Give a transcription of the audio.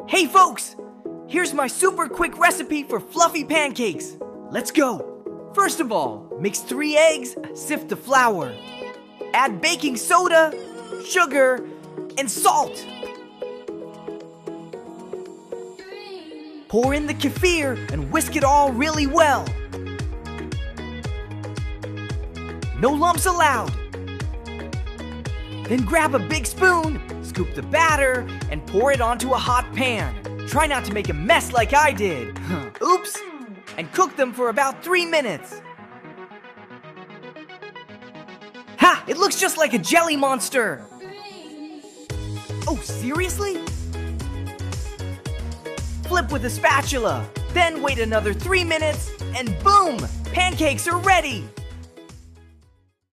Hey folks! Here's my super quick recipe for fluffy pancakes. Let's go! First of all, mix 3 eggs, sift the flour. Add baking soda, sugar, and salt. Pour in the kefir and whisk it all really well. No lumps allowed. Then grab a big spoon, scoop the batter, and pour it onto a hot pan. Try not to make a mess like I did. Oops! And cook them for about 3 minutes. Ha! It looks just like a jelly monster! Oh, seriously? Flip with a spatula. Then wait another 3 minutes, and boom! Pancakes are ready!